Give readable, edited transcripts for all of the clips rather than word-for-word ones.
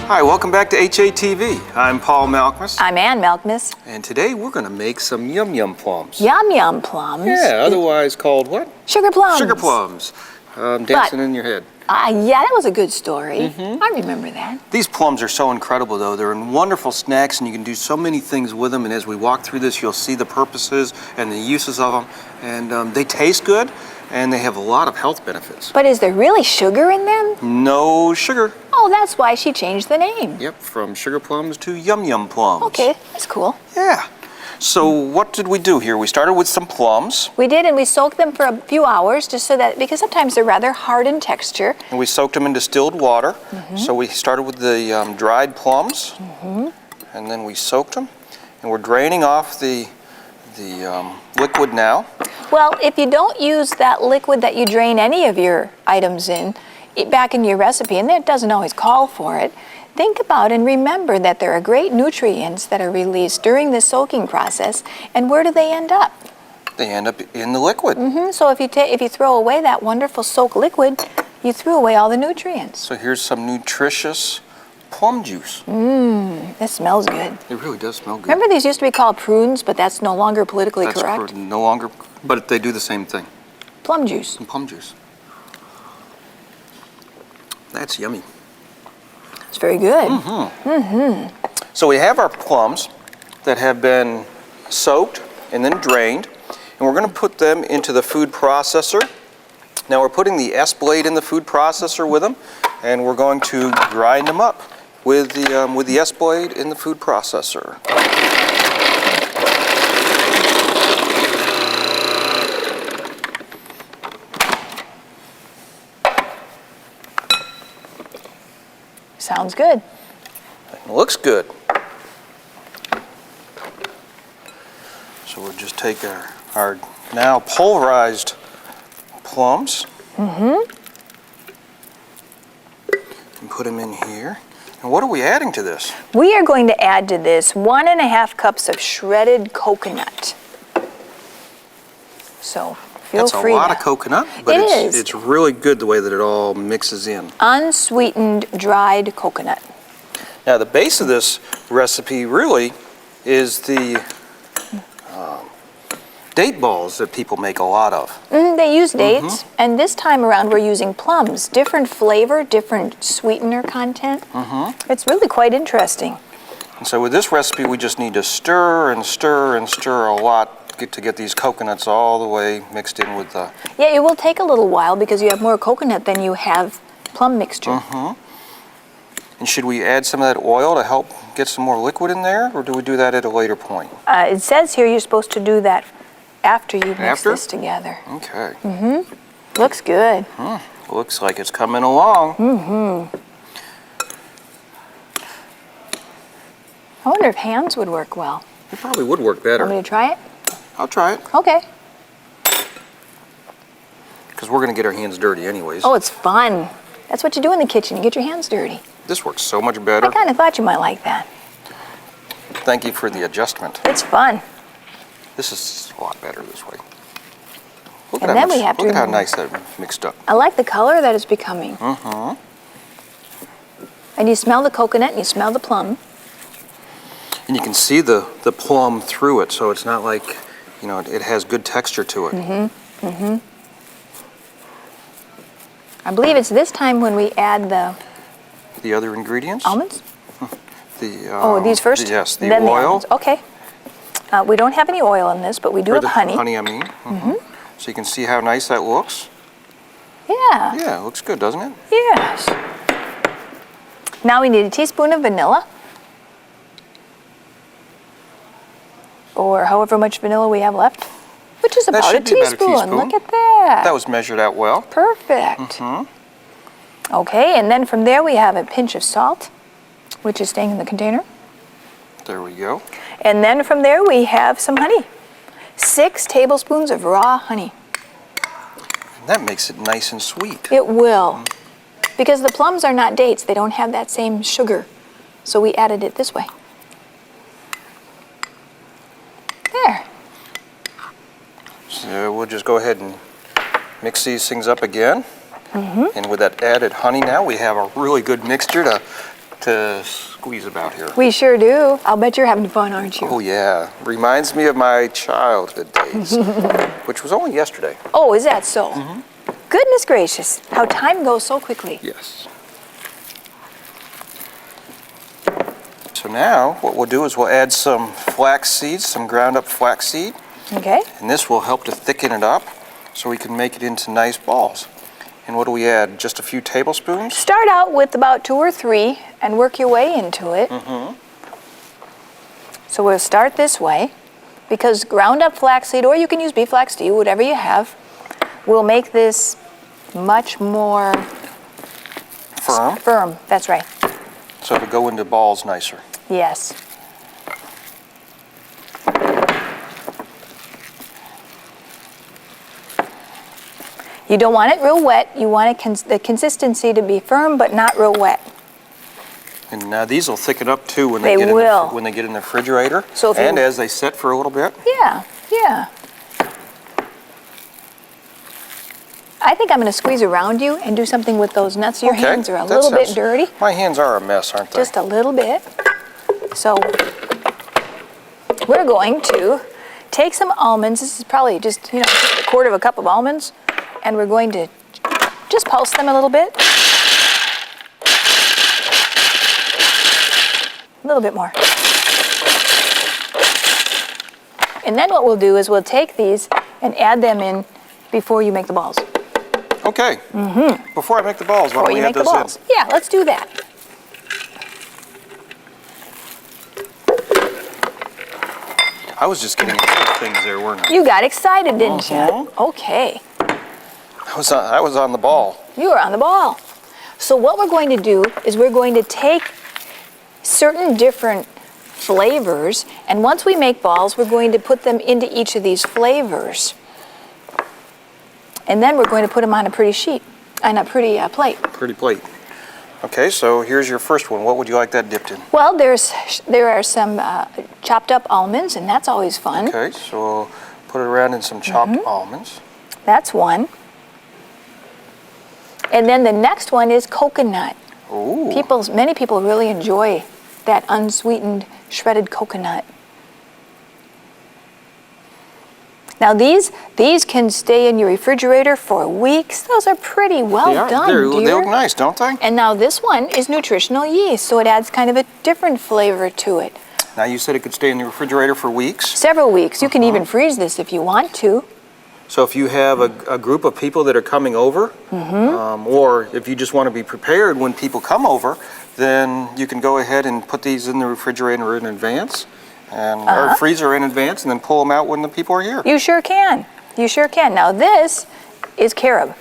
Hi, welcome back to HATV. I'm Paul Malkmus. I'm Ann Malkmus. And today we're going to make some Yum Plums. Yum Plums? Yeah, otherwise called what? Sugar plums. Sugar plums. Dancing in your head. Yeah, that was a good story. I remember that. These plums are so incredible, though. They're wonderful snacks, and you can do so many things with them. And as we walk through this, you'll see the purposes and the uses of them. And they taste good, and they have a lot of health benefits. But is there really sugar in them? No sugar. Oh, that's why she changed the name. Yep, from sugar plums to Yum Plums. Okay, that's cool. Yeah. So what did we do here? We started with some plums. We did, and we soaked them for a few hours just so that, because sometimes they're rather hard in texture. And we soaked them in distilled water. So we started with the dried plums, and then we soaked them. And we're draining off the liquid now. Well, if you don't use that liquid that you drain any of your items in, back into your recipe, and it doesn't always call for it, think about and remember that there are great nutrients that are released during the soaking process, and where do they end up? They end up in the liquid. So if you throw away that wonderful soak liquid, you threw away all the nutrients. So here's some nutritious plum juice. That smells good. It really does smell good. Remember these used to be called prunes, but that's no longer politically correct? No longer, but they do the same thing. Plum juice. Some plum juice. That's yummy. It's very good. So we have our plums that have been soaked and then drained, and we're going to put them into the food processor. Now we're putting the S blade in the food processor with them, and we're going to grind them up with the S blade in the food processor. Sounds good. It looks good. So we'll just take our now pulverized plums and put them in here. And what are we adding to this? We are going to add to this 1.5 cups of shredded coconut. So feel free. That's a lot of coconut, but is. It's really good the way that it all mixes in. Unsweetened dried coconut. Now the base of this recipe really is the date balls that people make a lot of. They use dates, and this time around we're using plums. Different flavor, different sweetener content. It's really quite interesting. And so with this recipe, we just need to stir and stir and stir a lot to get these coconuts all the way mixed in with the... Yeah, it will take a little while because you have more coconut than you have plum mixture. And should we add some of that oil to help get some more liquid in there, or do we do that at a later point? It says here you're supposed to do that after you mix this together. Okay. Looks good. Looks like it's coming along. I wonder if hands would work well. It probably would work better. Want me to try it? I'll try it. Okay. Because we're going to get our hands dirty anyways. Oh, it's fun. That's what you do in the kitchen. You get your hands dirty. This works so much better. I kind of thought you might like that. Thank you for the adjustment. It's fun. This is a lot better this way. Look And at then we have to look at how nice that mixed up. I like the color that it's becoming. And you smell the coconut and you smell the plum. And you can see the plum through it, so it's not like, you know, it has good texture to it. I believe it's this time when we add The other ingredients? almonds. These first? Yes, the then oil. The almonds. Okay. We don't have any oil in this, but we do Or have the honey. Honey, I mean. So you can see how nice that looks. Yeah. Yeah, it looks good, doesn't it? Yes. Now we need a teaspoon of vanilla. Or however much vanilla we have left, which is about a teaspoon. Look at that. That was measured out well. Perfect. Okay, and then from there we have a pinch of salt, which is staying in the container. There we go. And then from there we have some honey. 6 tablespoons of raw honey. And that makes it nice and sweet. It will. Because the plums are not dates. They don't have that same sugar. So we added it this way. There. So we'll just go ahead and mix these things up again. And with that added honey now, we have a really good mixture to to squeeze about here. We sure do. I'll bet you're having fun, aren't you? Oh yeah, reminds me of my childhood days, which was only yesterday. Oh, is that so? Goodness gracious, how time goes so quickly. Yes. So now what we'll do is we'll add some flax seeds, some ground up flax seed, Okay. and this will help to thicken it up so we can make it into nice balls. And what do we add? Just a few tablespoons? Start out with about 2 or 3 and work your way into it. So we'll start this way because ground up flaxseed, or you can use beef flaxseed, whatever you have, will make this much more Firm, firm. That's right. so it'll go into balls nicer. Yes. You don't want it real wet. You want it the consistency to be firm but not real wet. And now these will thicken up too when They get will. when they get in the refrigerator, So if you- and as they set for a little bit. Yeah, yeah. I think I'm going to squeeze around you and do something with those nuts. Your Okay, hands are a that little bit sounds- dirty. My hands are a mess, aren't they? Just a little bit. So we're going to take some almonds. This is probably just, just a quarter of a cup of almonds. And we're going to just pulse them a little bit. A little bit more. And then what we'll do is we'll take these and add them in before you make the balls. Okay. Before I make the balls, why Before don't we you add make the those balls. Yeah, let's do that. in? I was just getting little things there, weren't I? You got excited, didn't you? Okay. I was on the ball. You are on the ball. So what we're going to do is we're going to take certain different flavors, and once we make balls, we're going to put them into each of these flavors. And then we're going to put them on a pretty sheet, on a pretty plate. Pretty plate. Okay, so here's your first one. What would you like that dipped in? Well, there are some chopped up almonds, and that's always fun. Okay, so we'll put it around in some chopped almonds. That's one. And then the next one is coconut. Ooh. Many people really enjoy that unsweetened shredded coconut. Now these can stay in your refrigerator for weeks. Those are pretty well done, They dear. look nice, don't they? And now this one is nutritional yeast, so it adds kind of a different flavor to it. Now you said it could stay in the refrigerator for weeks. Several weeks. You can even freeze this if you want to. So if you have a group of people that are coming over, or if you just want to be prepared when people come over, then you can go ahead and put these in the refrigerator in advance, or freezer in advance, and then pull them out when the people are here. You sure can. You sure can. Now this is carob.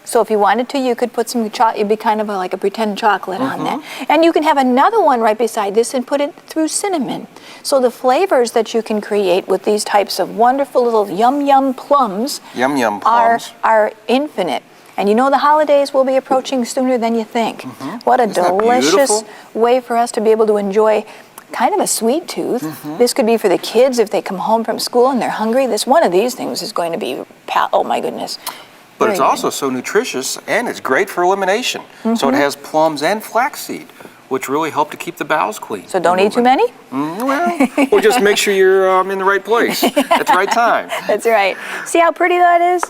So if you wanted to, you could put some it'd be kind of like a pretend chocolate on that. And you can have another one right beside this and put it through cinnamon. So the flavors that you can create with these types of wonderful little yum plums Yum Yum Plums. are infinite. And you know the holidays will be approaching sooner than you think. What a Isn't that delicious beautiful? way for us to be able to enjoy kind of a sweet tooth. This could be for the kids if they come home from school and they're hungry. One of these things is going to be, oh my goodness. But it's Very also so nutritious, and it's great for elimination. So it has plums and flaxseed, which really help to keep the bowels clean. So don't eat too many? Well, or just make sure you're in the right place at the right time. That's right. See how pretty that is?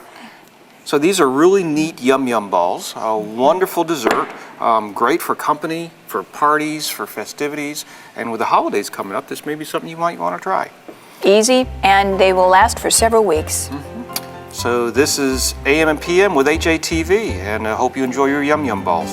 So these are really neat Yum balls, a wonderful dessert, great for company, for parties, for festivities, and with the holidays coming up, this may be something you might want to try. Easy, and they will last for several weeks. So this is AM and PM with HATV, and I hope you enjoy your Yum balls.